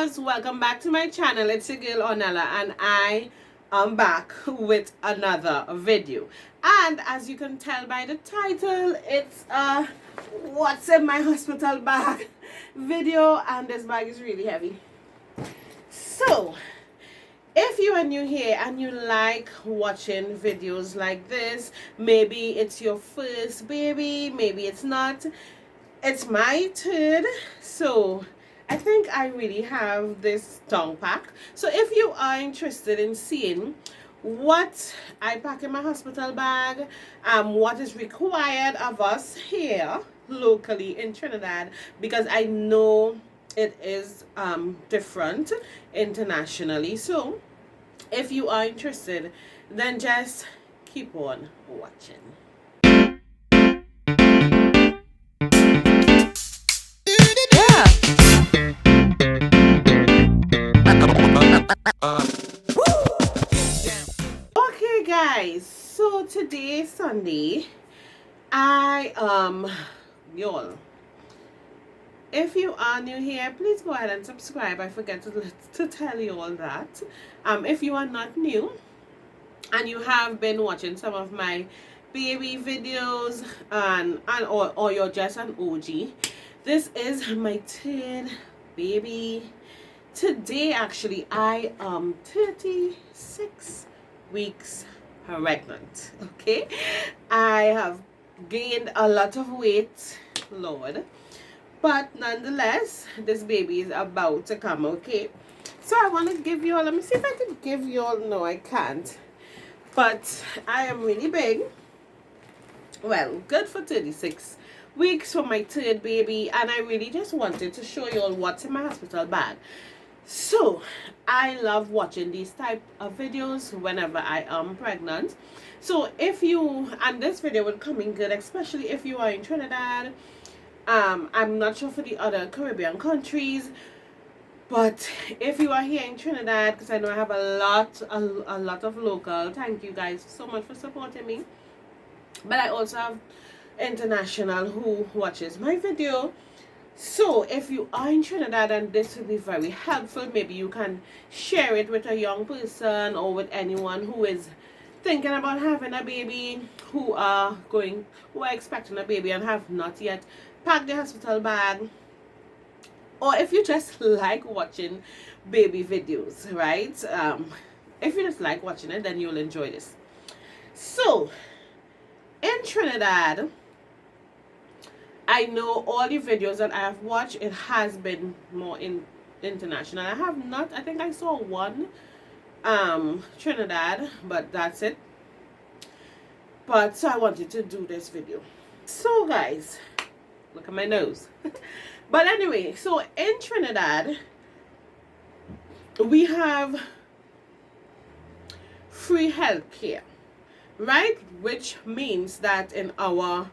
loves, welcome back to my channel. It's your girl Ornella and I am back with another video. And as you can tell by the title, it's a what's in my hospital bag video, and this bag is really heavy. So if you are new here and you like watching videos like this, maybe it's your first baby, maybe it's not, it's my third, so I think I really have this tongue pack. So if you are interested in seeing what I pack in my hospital bag, what is required of us here locally in Trinidad, because I know it is different internationally. So if you are interested, then just keep on watching. Okay guys, so today Sunday, y'all, if you are new here, please go ahead and subscribe. I forget to tell you all that. If you are not new and you have been watching some of my baby videos or you're just an OG, this is my third baby. Today actually I am 36 weeks pregnant. Okay, I have gained a lot of weight, Lord, but nonetheless this baby is about to come. Okay, so I want to give you all, let me see if I can give you all, no I can't, but I am really big. Well, good for 36 weeks for my third baby, and I really just wanted to show you all what's in my hospital bag. So I love watching these type of videos whenever I am pregnant. So if you, and this video will come in good, especially if you are in Trinidad. I'm not sure for the other Caribbean countries, but if you are here in Trinidad, because I know I have a lot of local, thank you guys so much for supporting me, but I also have international who watches my video. So if you are in Trinidad and this will be very helpful, maybe you can share it with a young person or with anyone who is thinking about having a baby, who are expecting a baby and have not yet packed the hospital bag, or if you just like watching baby videos, right? If you just like watching it, then you'll enjoy this. So in Trinidad, I know all the videos that I have watched, it has been more international. I have not, I think I saw one Trinidad, but that's it. But so I wanted to do this video. So guys, look at my nose. But anyway, so in Trinidad we have free health care, right? Which means that in our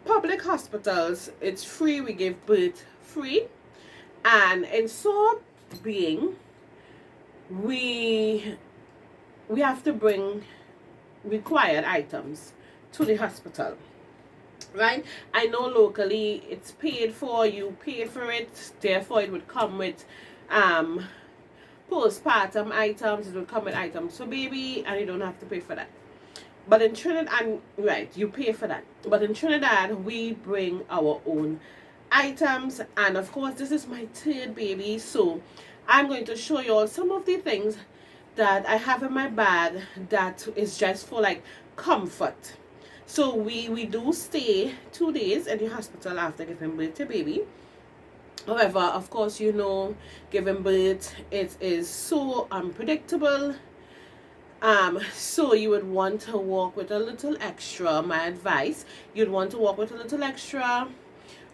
public hospitals it's free, we give birth free, and in so being we have to bring required items to the hospital, right? I know locally it's paid for, you pay for it, therefore it would come with postpartum items, it would come with items for baby, and you don't have to pay for that. But in Trinidad, right, you pay for that. But in Trinidad, we bring our own items. And of course, this is my third baby. So I'm going to show you all some of the things that I have in my bag that is just for like comfort. So we do stay 2 days in the hospital after giving birth to baby. However, of course, you know, giving birth, it is so unpredictable. So you would want to walk with a little extra, my advice, you'd want to walk with a little extra,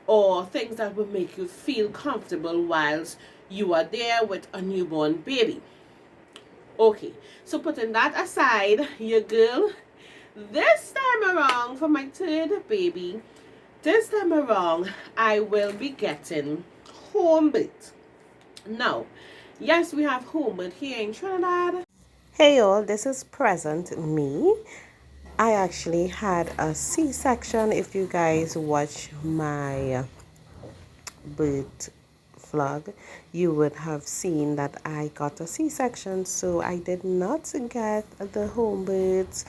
or things that will make you feel comfortable whilst you are there with a newborn baby. Okay, so putting that aside, your girl, this time around for my third baby, this time around I will be getting home birth. Now, yes, we have home birth here in Trinidad. Hey y'all, this is present me. I actually had a C-section. If you guys watch my birth vlog, you would have seen that I got a C-section, so I did not get the home birds.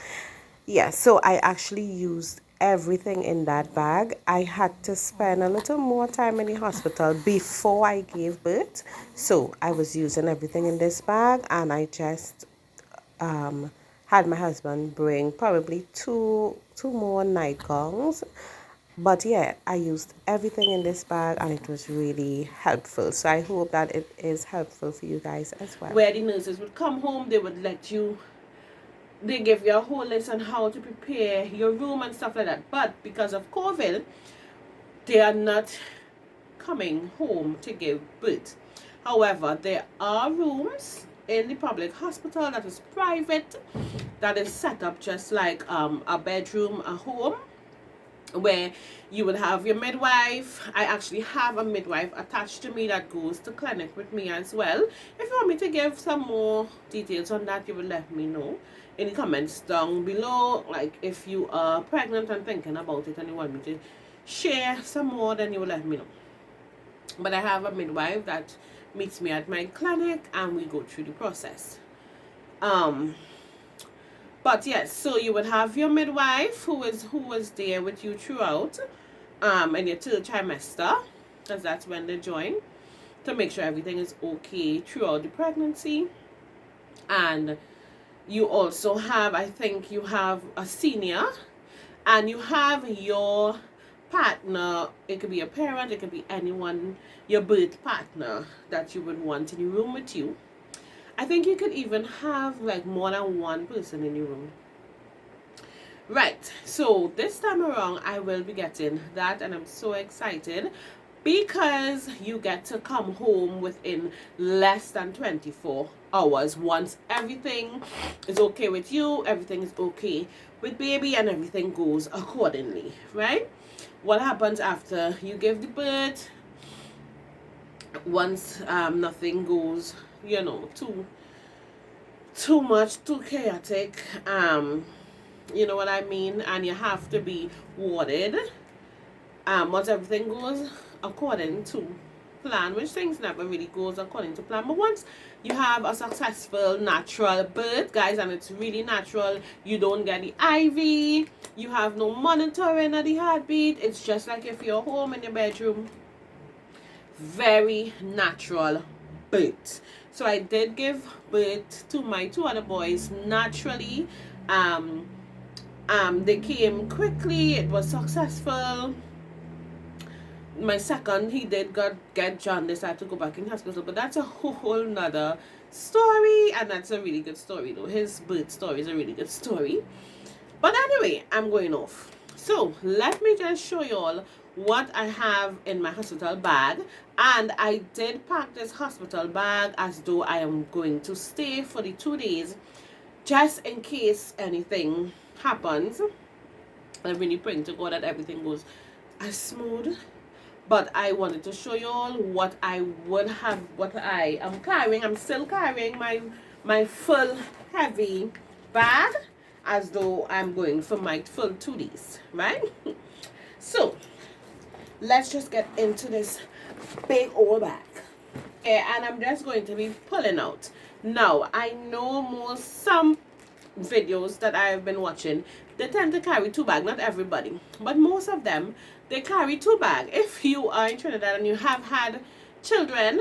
Yeah, so I actually used everything in that bag. I had to spend a little more time in the hospital before I gave birth, so I was using everything in this bag, and I just had my husband bring probably two more nightgowns. But yeah, I used everything in this bag, and it was really helpful. So I hope that it is helpful for you guys as well. Where the nurses would come home, they would they give you a whole list on how to prepare your room and stuff like that. But because of COVID, they are not coming home to give birth. However, there are rooms in the public hospital that is private, that is set up just like a bedroom, a home, where you would have your midwife. I actually have a midwife attached to me that goes to clinic with me as well. If you want me to give some more details on that, you will let me know in the comments down below. Like if you are pregnant and thinking about it and you want me to share some more, then you will let me know. But I have a midwife that meets me at my clinic, and we go through the process. But yes, so you would have your midwife who was there with you throughout in your third trimester, because that's when they join, to make sure everything is okay throughout the pregnancy. And you also have, I think you have a senior, and you have your partner. It could be a parent, it could be anyone, your birth partner that you would want in the room with you. I think you could even have like more than one person in your room. Right, so this time around I will be getting that, and I'm so excited because you get to come home within less than 24 hours once everything is okay with you, everything is okay with baby, and everything goes accordingly, right? What happens after you give the birth, once nothing goes, too much, too chaotic, you know what I mean, and you have to be warded, once everything goes according to plan, which things never really goes according to plan, but once you have a successful natural birth, guys, and it's really natural, you don't get the IV, you have no monitoring of the heartbeat, it's just like if you're home in your bedroom, very natural birth. So I did give birth to my two other boys naturally. They came quickly, it was successful. My second, he did get jaundice, I had to go back in hospital, but that's a whole nother story, and that's a really good story though. His birth story is a really good story. But anyway, I'm going off. So let me just show you all what I have in my hospital bag. And I did pack this hospital bag as though I am going to stay for the 2 days, just in case anything happens. I'm really praying to God that everything goes as smooth. But I wanted to show you all what I would have, what I am carrying. I'm still carrying my full heavy bag as though I'm going for my full 2 days, right? So let's just get into this big old bag. And I'm just going to be pulling out. Now, I know some videos that I've been watching, they tend to carry 2 bags. Not everybody, but most of them, they carry 2 bags. If you are in Trinidad and you have had children,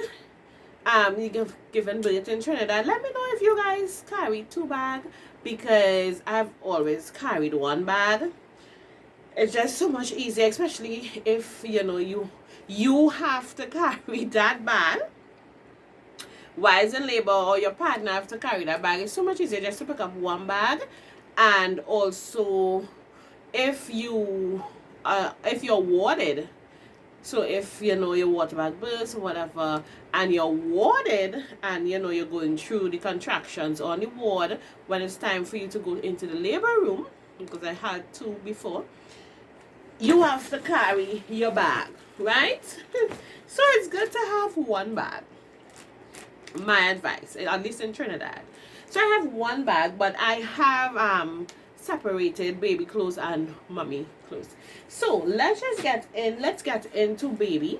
you given birth in Trinidad, let me know if you guys carry 2 bags, because I've always carried 1 bag. It's just so much easier, especially if you have to carry that bag while in labor, or your partner have to carry that bag. It's so much easier just to pick up 1 bag. And also, if you're warded, so if your water bag bursts or whatever, and you're warded, and you're going through the contractions on the ward, when it's time for you to go into the labor room, because I had 2 before, you have to carry your bag, right? So it's good to have 1 bag. My advice, at least in Trinidad. So I have 1 bag, but I have separated baby clothes and mommy clothes. So let's get into baby.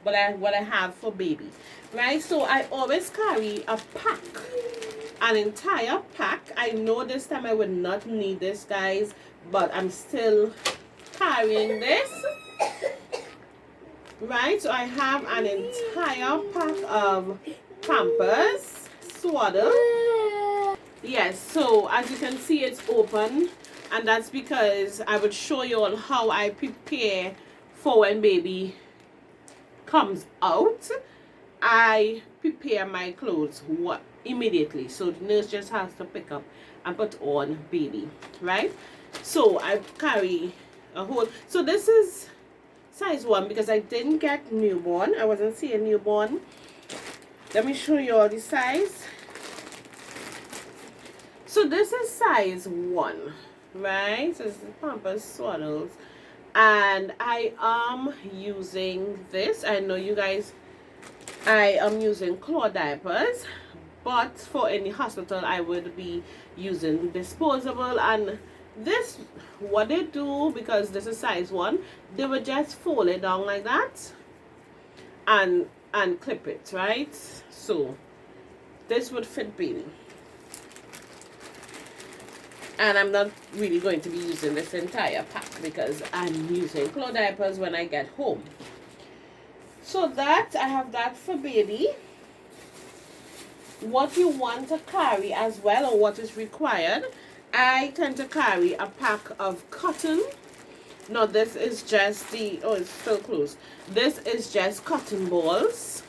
what I have for baby, right? So I always carry a pack, an entire pack. I know this time I would not need this, guys, but I'm still carrying this, right? So I have an entire pack of Pampers Swaddle. Yes, so as you can see, it's open, and that's because I would show you all how I prepare for when baby comes out. I prepare my clothes immediately, so the nurse just has to pick up and put on baby, right? So I carry a whole, so this is size 1 because I didn't get newborn. I wasn't seeing newborn. Let me show you all the size. So this is size 1, right? So this is Pampers Swaddles. And I am using this. I know you guys, I am using cloth diapers. But for any hospital, I would be using disposable. And this, what they do, because this is size 1, they would just fold it down like that. And clip it, right? So this would fit baby. And I'm not really going to be using this entire pack because I'm using cloth diapers when I get home. So that, I have that for baby. What you want to carry as well, or what is required, I tend to carry a pack of cotton. No, this is just the, oh, it's still closed. This is just cotton balls,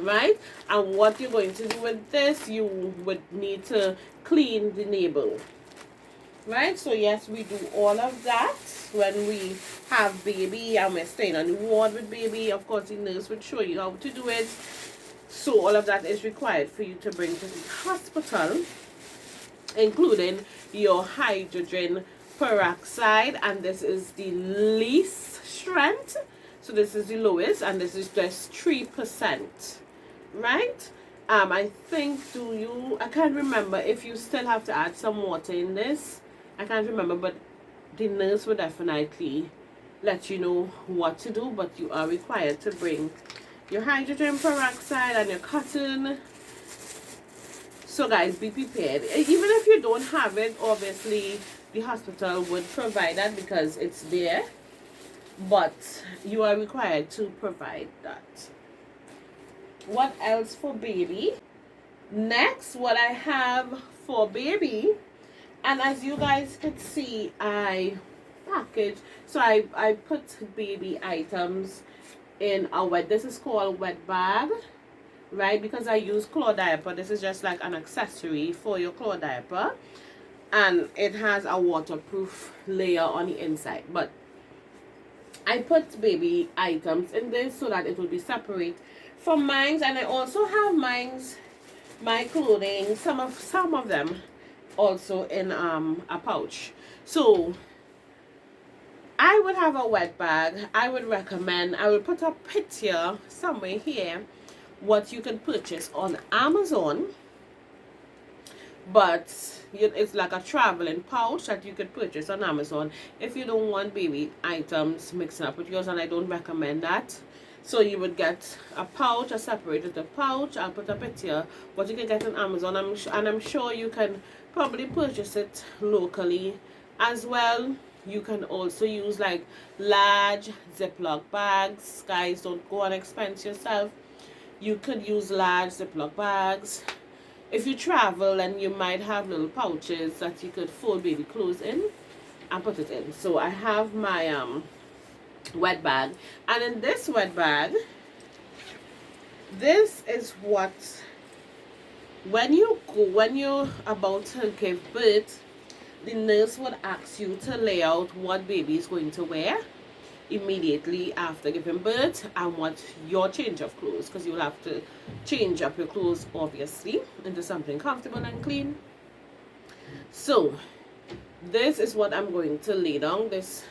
right? And what you're going to do with this, you would need to clean the navel, right? So yes, we do all of that when we have baby and we're staying on the ward with baby. Of course, the nurse would show you how to do it. So all of that is required for you to bring to the hospital, including your hydrogen peroxide, and this is the least strength. So this is the lowest, and this is just 3%, right? I think, I can't remember if you still have to add some water in this. I can't remember, but the nurse will definitely let you know what to do. But you are required to bring your hydrogen peroxide and your cotton. So guys, be prepared. Even if you don't have it, obviously the hospital would provide that because it's there. But you are required to provide that. What else for baby? Next, what I have for baby, and as you guys could see, I package, so I put baby items in a wet, this is called wet bag, right? Because I use cloth diaper, this is just like an accessory for your cloth diaper, and it has a waterproof layer on the inside. But I put baby items in this so that it will be separate from mine. And I also have my clothing, some of them also in a pouch. So I would have a wet bag. I would recommend, I will put a picture somewhere here what you can purchase on Amazon, but it's like a traveling pouch that you could purchase on Amazon if you don't want baby items mixed up with yours, and I don't recommend that. So you would get a pouch, a separated pouch. I'll put a picture what you can get on Amazon, and I'm sure you can probably purchase it locally as well. You can also use like large Ziploc bags. Guys, don't go on expense yourself. You could use large Ziploc bags. If you travel, and you might have little pouches that you could fold baby clothes in and put it in. So I have my wet bag, and in this wet bag, this is what, when you're about to give birth, the nurse would ask you to lay out what baby is going to wear immediately after giving birth, and what your change of clothes, because you will have to change up your clothes obviously into something comfortable and clean. So this is what I'm going to lay down. This,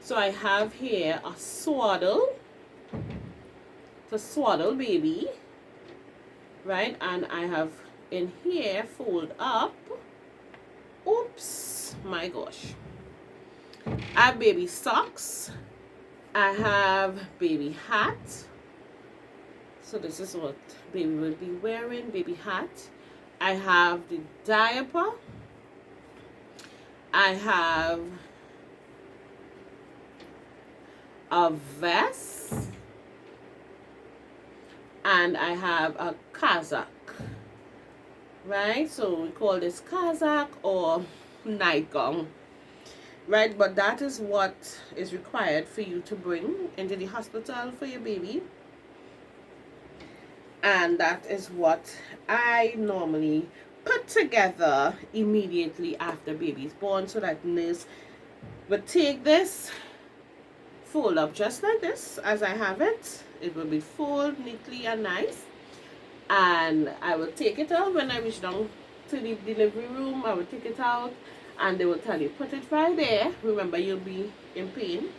so I have here a swaddle to swaddle baby, right? And I have in here fold up, oops, my gosh, I have baby socks, I have baby hat. So this is what baby will be wearing, baby hat. I have the diaper. I have a vest. And I have a kazak. Right? So we call this kazak or nightgown. Right? But that is what is required for you to bring into the hospital for your baby. And that is what I normally put together immediately after baby is born, so that nurse would take this, fold up just like this as I have it. It will be folded neatly and nice, and I will take it out when I reach down to the delivery room. I will take it out and they will tell you put it right there. Remember, you'll be in pain,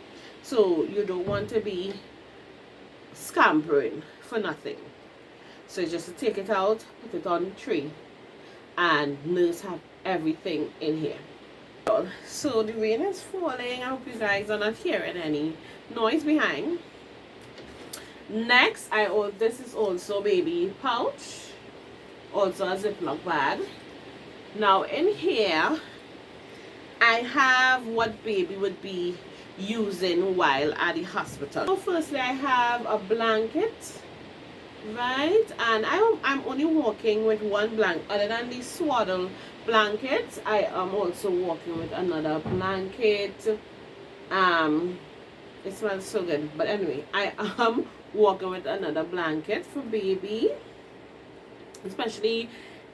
so you don't want to be scampering for nothing. So just to take it out, put it on the tray, and nurse have everything in here. So the rain is falling. I hope you guys are not hearing any noise behind. Next, this is also baby pouch, also a Ziploc bag. Now in here, I have what baby would be using while at the hospital. So firstly, I have a blanket. Right, and I'm only walking with one blanket. Other than the swaddle blankets, I am also walking with another blanket. It smells so good, but anyway, I am walking with another blanket for baby, especially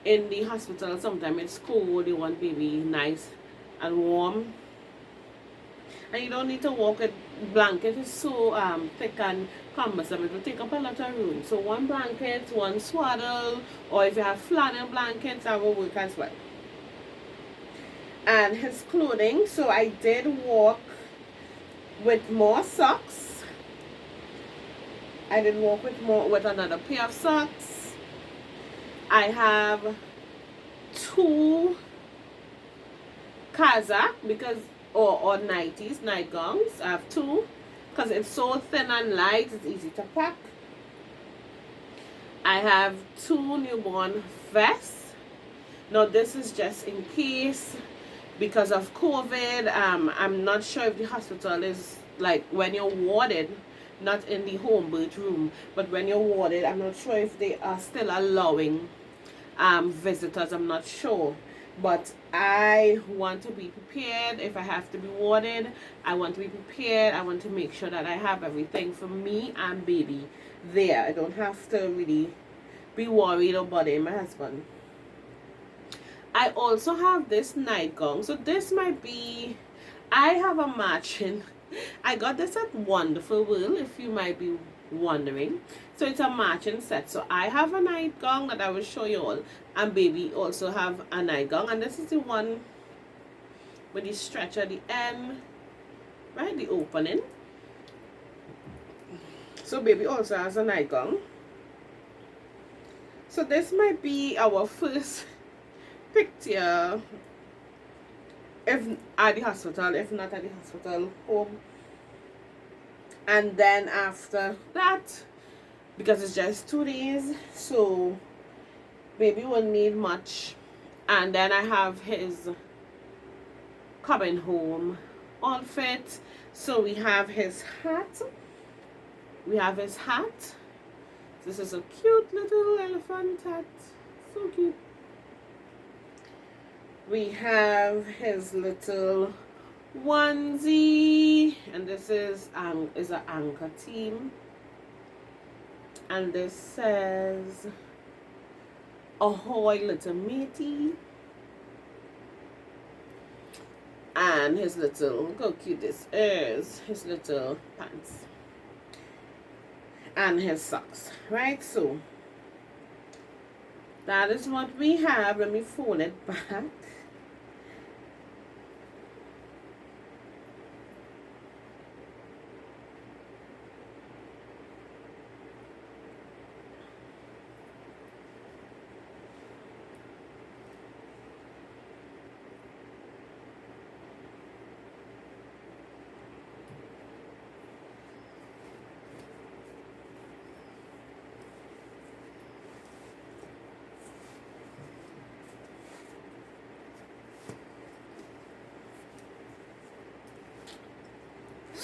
in the hospital. Sometimes it's cold, you want baby nice and warm, and you don't need to walk with blanket. Is so thick and cumbersome. It will take up a lot of room. So one blanket, one swaddle, or if you have flannel blankets, that will work as well. And his clothing, so I did walk with more socks. I did walk with another pair of socks. I have 2 kazak because or nighties, nightgowns. I have 2 because it's so thin and light, it's easy to pack. I have 2 newborn vests. Now this is just in case because of COVID. I'm not sure if the hospital is like when you're warded, not in the home birth room, but when you're warded, I'm not sure if they are still allowing visitors. I'm not sure. But I want to be prepared. If I have to be warded, I want to be prepared. I want to make sure that I have everything for me and baby there. I don't have to really be worried or bothering my husband. I also have this nightgown. So this might be, I have a matching. I got this at Wonderful World, if you might be wondering. So it's a matching set. So I have a nightgown that I will show you all, and baby also have a nightgown, and this is the one with the stretch at the end, right, the opening. So baby also has a nightgown. So this might be our first picture if at the hospital, if not at the hospital, home. And then after that, because it's just 2 days, so baby won't need much. And then I have his coming home outfit. So we have his hat. This is a cute little elephant hat, so cute. We have his little onesie, and this is an anchor team, and this says ahoy little matey. And his little, look how cute this is, his little pants and his socks, right? So that is what we have. Let me fold it back.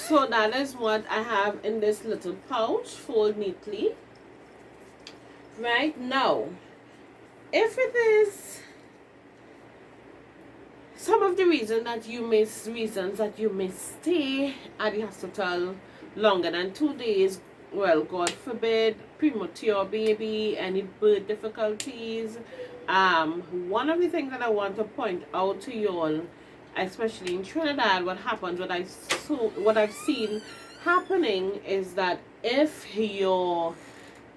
So that is what I have in this little pouch, fold neatly. Right now, if it is some of the reasons that you may stay at the hospital longer than 2 days, well, God forbid, premature baby, any birth difficulties. One of the things that I want to point out to you all, especially in Trinidad, what happens, what I've seen happening is that if your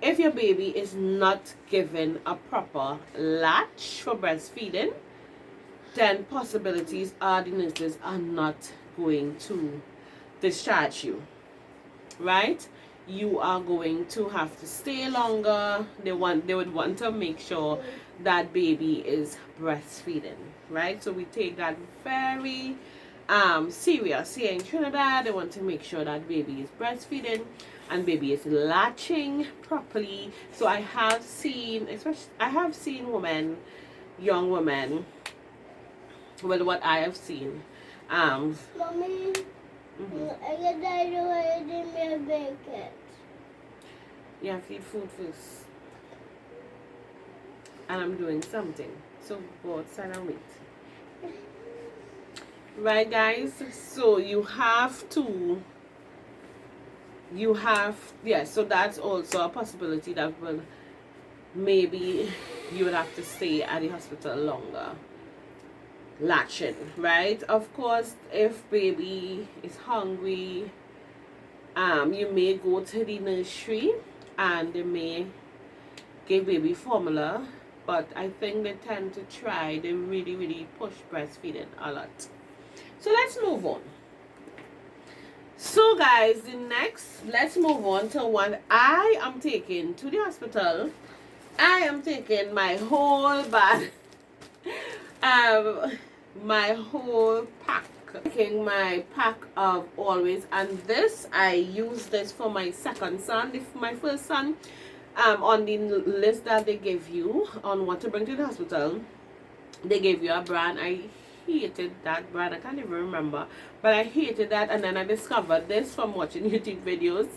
baby is not given a proper latch for breastfeeding, then possibilities are the nurses are not going to discharge you, right? You are going to have to stay longer. They would want to make sure that baby is breastfeeding, right? So we take that very serious here in Trinidad. They want to make sure that baby is breastfeeding and baby is latching properly. So I have seen women, young women, well, what I have seen. Mommy, I get diarrhea in my blanket. Yeah, feed food first. And I'm doing something. So go outside and wait. Right, guys? So so that's also a possibility that maybe you would have to stay at the hospital longer. Latching, right? Of course, if baby is hungry, you may go to the nursery and they may give baby formula, but I think they tend to they really push breastfeeding a lot. So let's move on. So guys, let's move on to what I am taking to the hospital. I am taking my whole bag, my whole pack. Taking my pack of Always, and this I use this for my second son. My first son, on the list that they give you on what to bring to the hospital, they gave you a brand. I hated that brand. I can't even remember, but I hated that. And then I discovered this from watching YouTube videos.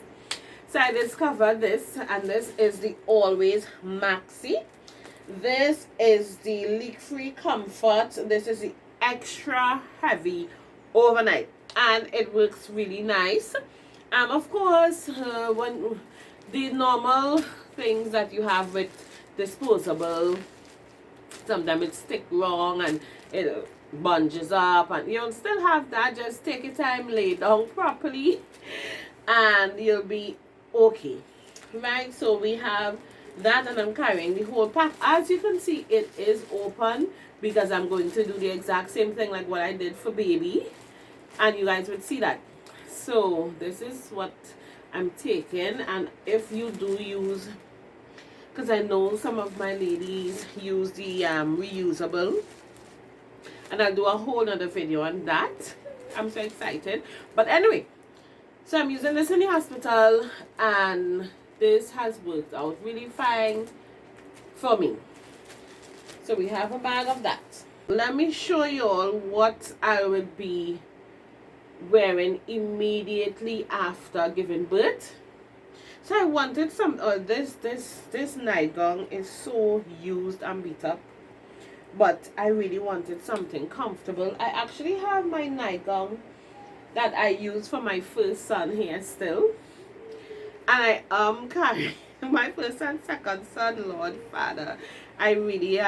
So I discovered this, and this is the Always Maxi. This is the leak-free comfort. This is the extra heavy overnight, and it works really nice. Of course, when the normal things that you have with disposable, sometimes it stick wrong and it bunges up, and you'll still have that. Just take your time, lay down properly, and you'll be okay, right? So we have that, and I'm carrying the whole pack. As you can see, it is open because I'm going to do the exact same thing like what I did for baby, and you guys would see that. So this is what I'm taking. And if you do use, because I know some of my ladies use the reusable, and I'll do a whole other video on that. I'm so excited. But anyway, so I'm using this in the hospital, and this has worked out really fine for me. So we have a bag of that. Let me show you all what I will be wearing immediately after giving birth. So I wanted some, this nightgown is so used and beat up, but I really wanted something comfortable. I actually have my nightgown that I used for my first son here still, and I carrying my first and second son. Lord Father, I really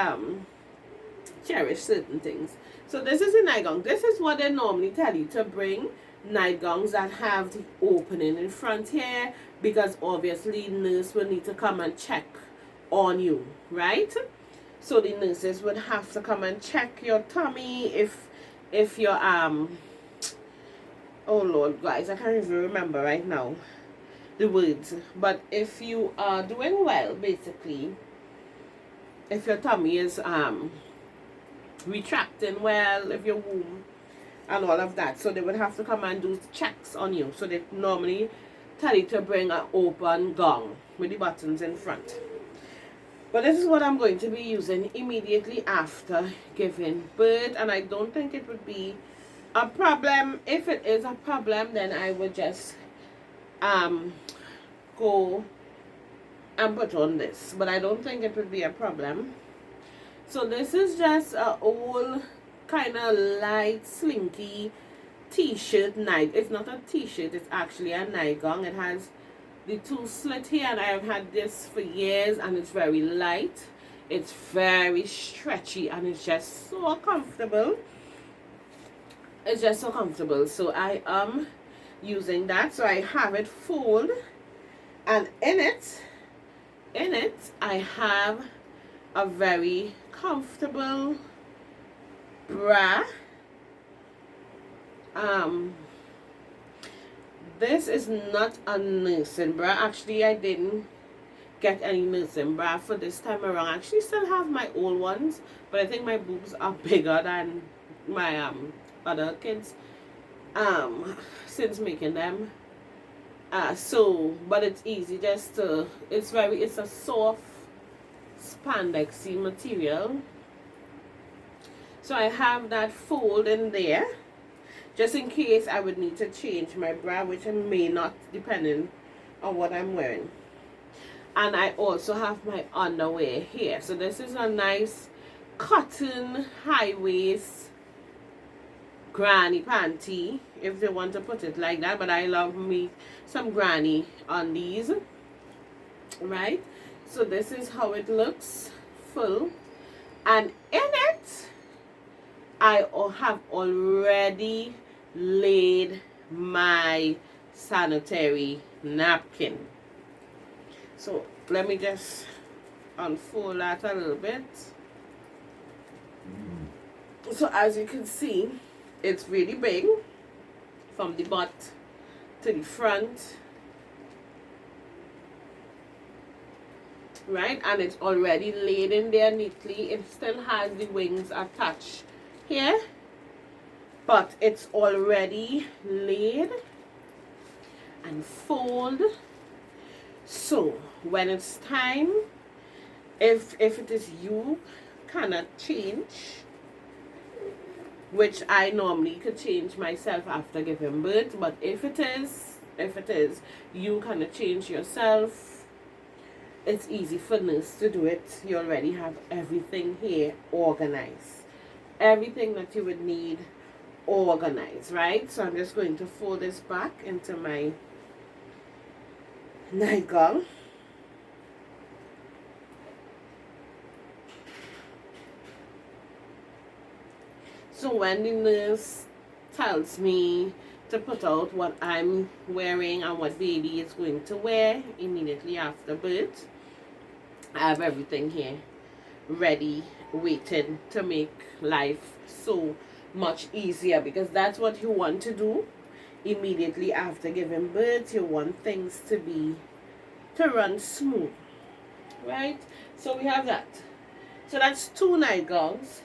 cherish certain things. So this is a nightgown. This is what they normally tell you to bring, nightgowns that have the opening in front here, because obviously nurse will need to come and check on you, right? So the nurses would have to come and check your tummy if you're oh Lord, guys, I can't even remember right now the words, but if you are doing well, basically, if your tummy is retracting well, if your womb and all of that, so they would have to come and do checks on you. So they normally tell you to bring an open gown with the buttons in front. But this is what I'm going to be using immediately after giving birth, and I don't think it would be a problem. If it is a problem, then I would just go and put on this, but I don't think it would be a problem. So this is just a old kind of light slinky t-shirt night. It's not a t-shirt, it's actually a nightgown. It has the two slit here, and I've had this for years, and it's very light, it's very stretchy, and it's just so comfortable. It's just so comfortable. So I am using that. So I have it fold, and in it I have a very comfortable bra. This is not a nursing bra. Actually, I didn't get any nursing bra for this time around. I actually still have my old ones, but I think my boobs are bigger than my other kids since making them. But it's easy just to, it's a soft spandexy material. So I have that fold in there just in case I would need to change my bra, which I may not, depending on what I'm wearing. And I also have my underwear here. So this is a nice cotton high waist granny panty, if they want to put it like that, but I love me some granny on these, right? So this is how it looks full, and in it I have already laid my sanitary napkin. So let me just unfold that a little bit. So as you can see, it's really big from the butt to the front, right? And it's already laid in there neatly. It still has the wings attached here, but it's already laid and fold. So when it's time, if it is you cannot change, which I normally could change myself after giving birth, but if it is you cannot change yourself, it's easy for nurse to do it. You already have everything here organized, everything that you would need organized, right? So I'm just going to fold this back into my nightgown. So when the nurse tells me to put out what I'm wearing and what baby is going to wear immediately after birth, I have everything here ready, waiting to make life so much easier, because that's what you want to do immediately after giving birth. You want things to run smooth, right? So we have that. So that's 2 nightgowns.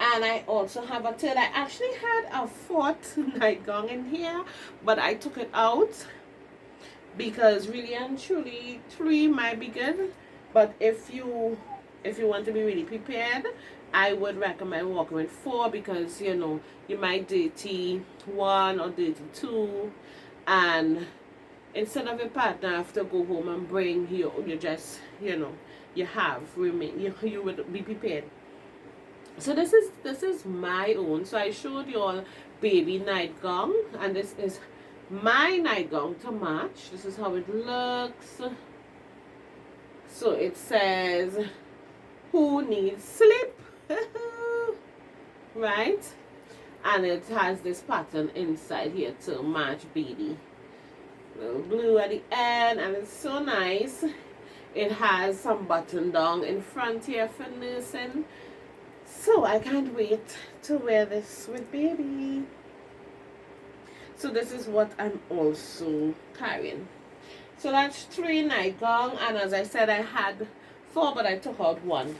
And I also have a third. I actually had a 4th nightgown in here, but I took it out because really and truly 3 might be good. But if you want to be really prepared, I would recommend walking with 4, because you might dirty 1 or dirty 2, and instead of your partner have to go home and bring you just you have remain, you would be prepared. So this is my own. So I showed you all baby nightgown, and this is my nightgown to match. This is how it looks. So it says, "Who needs sleep?" Right? And it has this pattern inside here to match baby. Little blue at the end, and it's so nice. It has some button down in front here for nursing. So I can't wait to wear this with baby. So this is what I'm also carrying. So that's 3 nightgown, and as I said, I had 4, but I took out 1.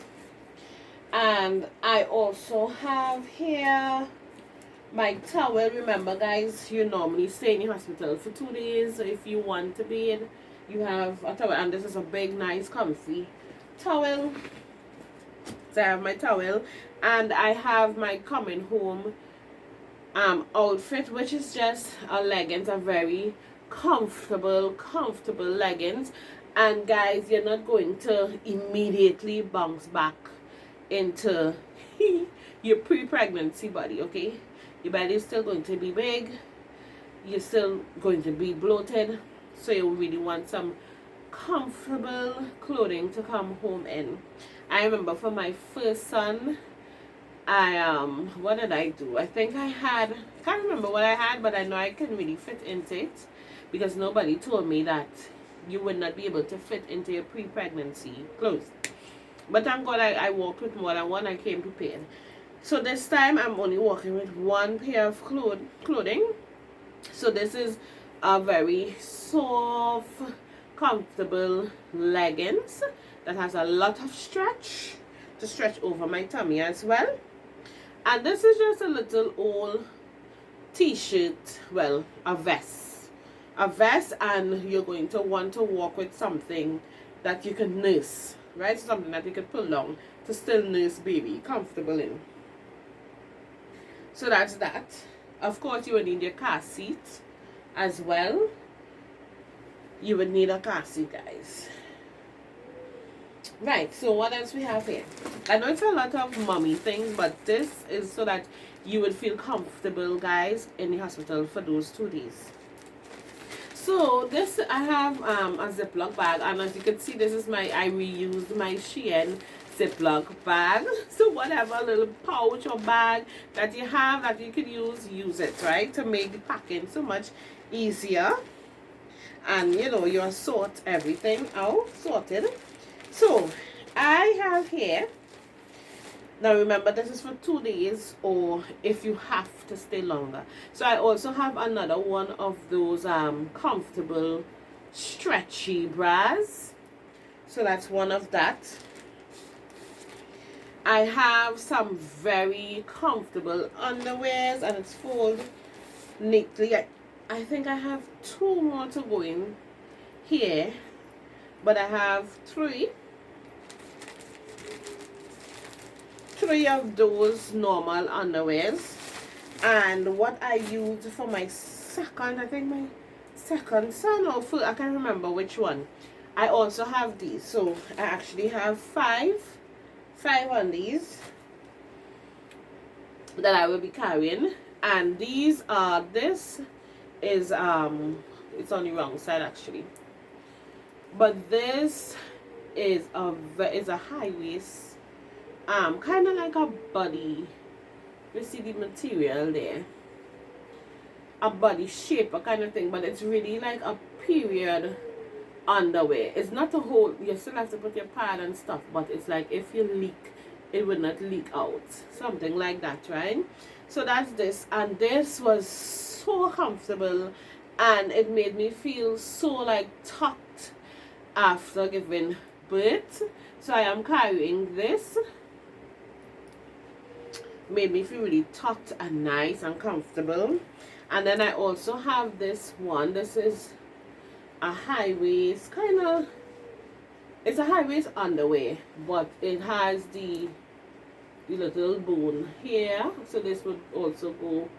And I also have here my towel. Remember guys, you normally stay in the hospital for 2 days. So if you want to bathe, you have a towel, and this is a big, nice, comfy towel. So I have my towel, and I have my coming home outfit, which is just a leggings, a very comfortable leggings. And guys, you're not going to immediately bounce back into your pre-pregnancy body, okay? Your body is still going to be big, you're still going to be bloated, so you really want some comfortable clothing to come home in. I remember for my first son, what did I do? I think I can't remember what I had, but I know I couldn't really fit into it because nobody told me that you would not be able to fit into your pre-pregnancy clothes. But thank God I walked with more than one. I came prepared. So this time I'm only walking with one pair of clothing. So this is a very soft, comfortable leggings that has a lot of stretch to stretch over my tummy as well. And this is just a little old t-shirt, well, a vest, and you're going to want to walk with something that you can nurse, right? Something that you can pull on to still nurse baby comfortable in. So that's that. Of course, you would need your car seat as well. You would need a car seat, guys. Right, so what else we have here? I know it's a lot of mommy things, but this is so that you would feel comfortable, guys, in the hospital for those 2 days. So this, I have a Ziploc bag, and as you can see, this is I reused my Shein Ziploc bag. So whatever little pouch or bag that you have that you could use it, right, to make the packing so much easier. And you know, you sort everything out, sorted. So I have here, now remember this is for 2 days or if you have to stay longer. So I also have another one of those comfortable stretchy bras. So that's one of that. I have some very comfortable underwears and it's folded neatly. I think I have 2 more to go in here, but I have 3 of those normal underwears. And what I used for my second, I think my second son or full, I can't remember which one. I also have these, so I actually have five on these that I will be carrying. And these are, this is it's on the wrong side actually, but this is a high waist, kind of like a body. You see the material there, a body shape, a kind of thing, but it's really like a period underwear. It's not a whole, you still have to put your pad and stuff, but it's like if you leak, it would not leak out, something like that, right? So that's this, and this was so comfortable and it made me feel so like tucked after giving birth. So I am carrying this, made me feel really tucked and nice and comfortable. And then I also have this one. This is a high waist, kind of, it's a high waist underwear, but it has the little bone here, so this would also go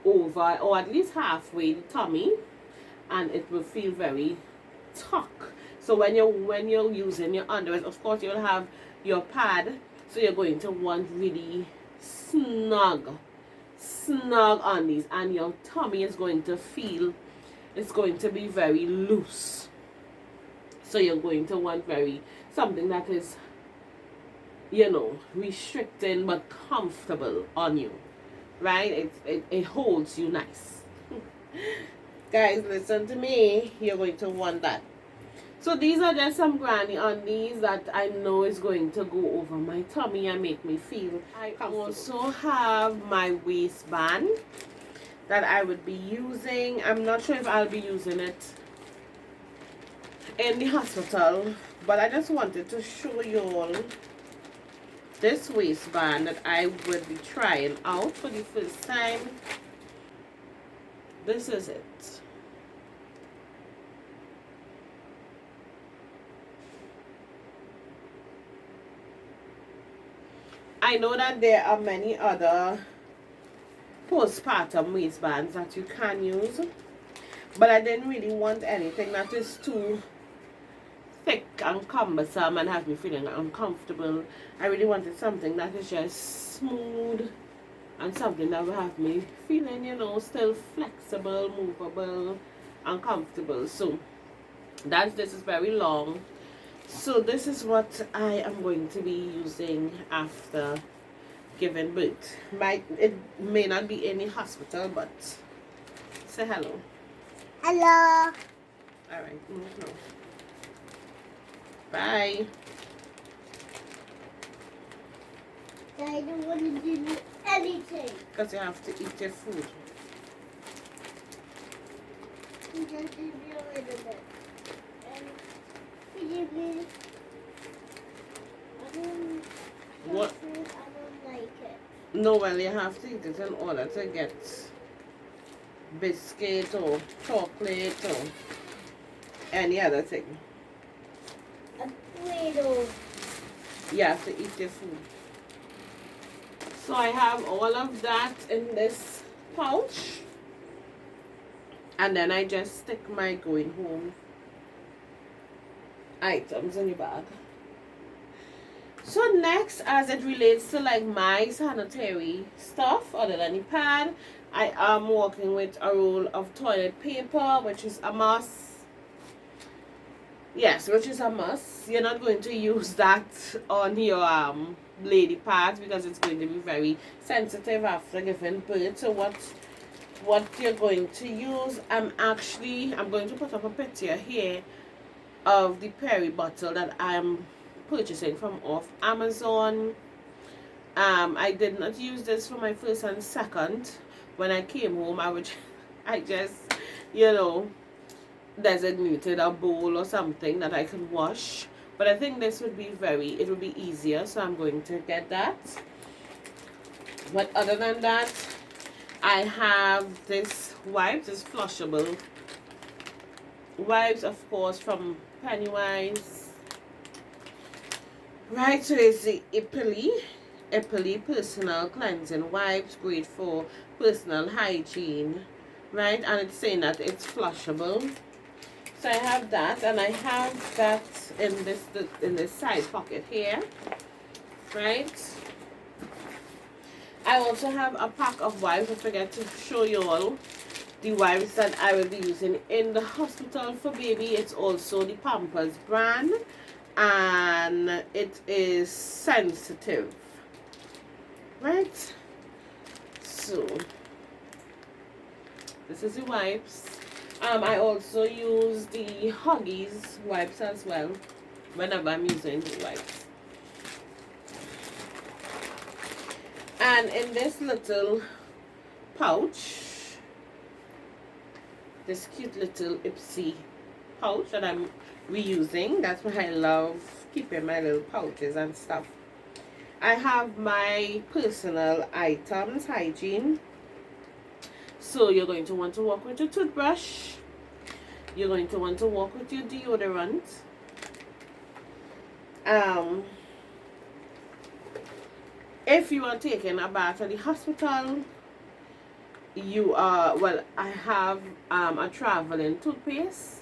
over or at least halfway the tummy, and it will feel very tuck. So when you're using your underwear, of course you'll have your pad, so you're going to want really snug on these, and your tummy is going to feel, it's going to be very loose. So you're going to want something that is, you know, restricting but comfortable on you, right? It holds you nice. Guys, listen to me, you're going to want that. So these are just some granny undies that I know is going to go over my tummy and make me feel I also have my waistband that I would be using. I'm not sure if I'll be using it in the hospital, but I just wanted to show you all this waistband that I would be trying out for the first time. This is it. I know that there are many other postpartum waistbands that you can use. But I didn't really want anything that is too thick and cumbersome and have me feeling uncomfortable. I really wanted something that is just smooth and something that will have me feeling, you know, still flexible, movable, and comfortable. So this is very long. So this is what I am going to be using after giving birth. It may not be in the hospital, but say hello. Hello. Alright, move now. Bye. I don't want to do anything. Because you have to eat your food. Just give me a little bit. Give me. I don't. What? I don't like it. No, well, you have to eat it in order to get biscuit or chocolate or any other thing. Play-Doh. You have to eat your food. So I have all of that in this pouch. And then I just stick my going home items in the bag. So next, as it relates to like my sanitary stuff other than the pad, I am working with a roll of toilet paper, which is a must. Yes, which is a must. You're not going to use that on your lady pads because it's going to be very sensitive after giving birth. So what you're going to use, I'm going to put up a picture here of the Perry bottle that I'm purchasing from off Amazon. I did not use this for my first and second. When I came home, I just, you know, designated a bowl or something that I could wash. But I think this would be it would be easier, so I'm going to get that. But other than that, I have this wipes, this flushable wipes, of course, from Pennywise. Right, so it's the Ippley Personal Cleansing Wipes, great for personal hygiene. Right, and it's saying that it's flushable. So I have that, and I have that in this side pocket here. Right. I also have a pack of wipes. I forget to show you all the wipes that I will be using in the hospital for baby. It's also the Pampers brand, and it is sensitive. Right. So this is the wipes. I also use the Huggies wipes as well whenever I'm using the wipes. And in this little pouch, this cute little Ipsy pouch that I'm reusing, that's why I love keeping my little pouches and stuff. I have my personal items, hygiene. So you're going to want to work with your toothbrush. You're going to want to work with your deodorant. If you are taking a bath at the hospital, I have a traveling toothpaste.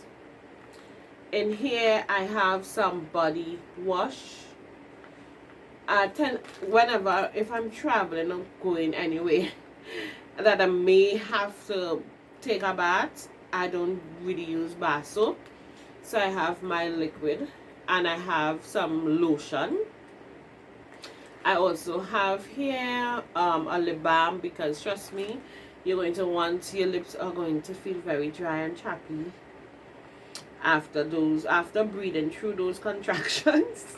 In here, I have some body wash. If I'm traveling or going anywhere that I may have to take a bath, I don't really use bath soap. So I have my liquid and I have some lotion. I also have here a lip balm because trust me, your lips are going to feel very dry and chappy after breathing through those contractions.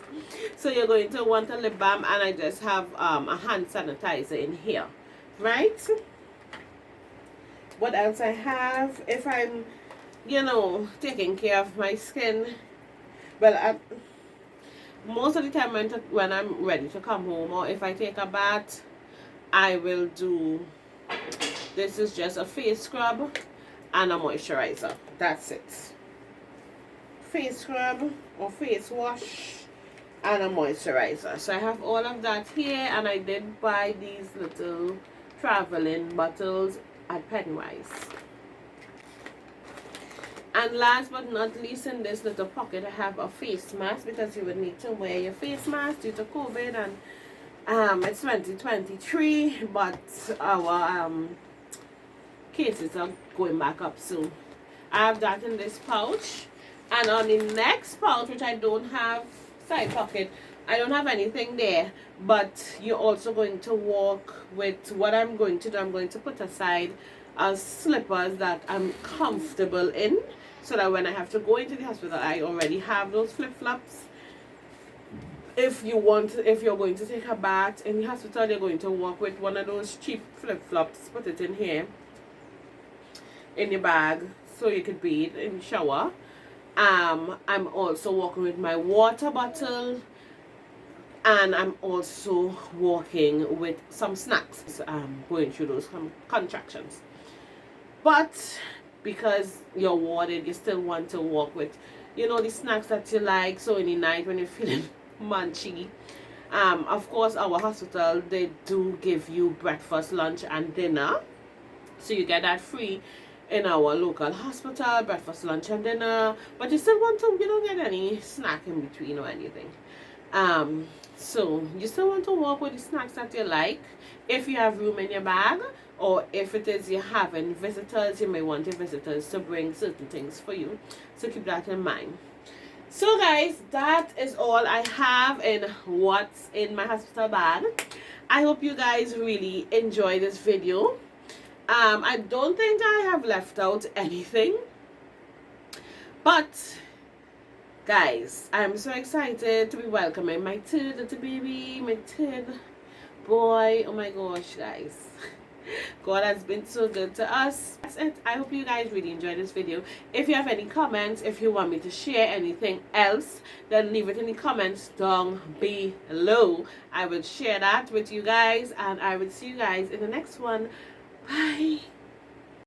So you're going to want a lip balm, and I just have a hand sanitizer in here. Right? What else I have? If I'm, taking care of my skin, well, most of the time when I'm ready to come home, or if I take a bath, I will do, this is just a face scrub and a moisturizer. That's it. Face scrub or face wash and a moisturizer. So I have all of that here, and I did buy these little traveling bottles at Pennywise. And last but not least, in this little pocket, I have a face mask because you would need to wear your face mask due to COVID, and it's 2023, but our cases are going back up soon. I have that in this pouch, and on the next pouch, which I don't have side pocket, I don't have anything there, but you're also going to walk with what I'm going to do. I'm going to put aside slippers that I'm comfortable in, so that when I have to go into the hospital, I already have those flip-flops. If you're going to take a bath in the hospital, you're going to walk with one of those cheap flip-flops, put it in here, in your bag, so you could bathe in the shower. I'm also walking with my water bottle, and I'm also walking with some snacks, going through those contractions. But because you're warded, you still want to walk with, the snacks that you like. So in the night when you're feeling munchy, of course our hospital, they do give you breakfast, lunch and dinner, so you get that free in our local hospital, breakfast, lunch and dinner. But you still want to, you don't get any snack in between or anything. So you still want to walk with the snacks that you like, if you have room in your bag, or if it is you're having visitors, you may want your visitors to bring certain things for you, so keep that in mind. So guys, that is all I have in what's in my hospital bag. I hope you guys really enjoy this video. I don't think I have left out anything, but guys, I'm so excited to be welcoming my third little baby, my third boy. Oh my gosh, guys. God has been so good to us. That's it. I hope you guys really enjoyed this video. If you have any comments, if you want me to share anything else, then leave it in the comments down below. I will share that with you guys, and I will see you guys in the next one. Bye.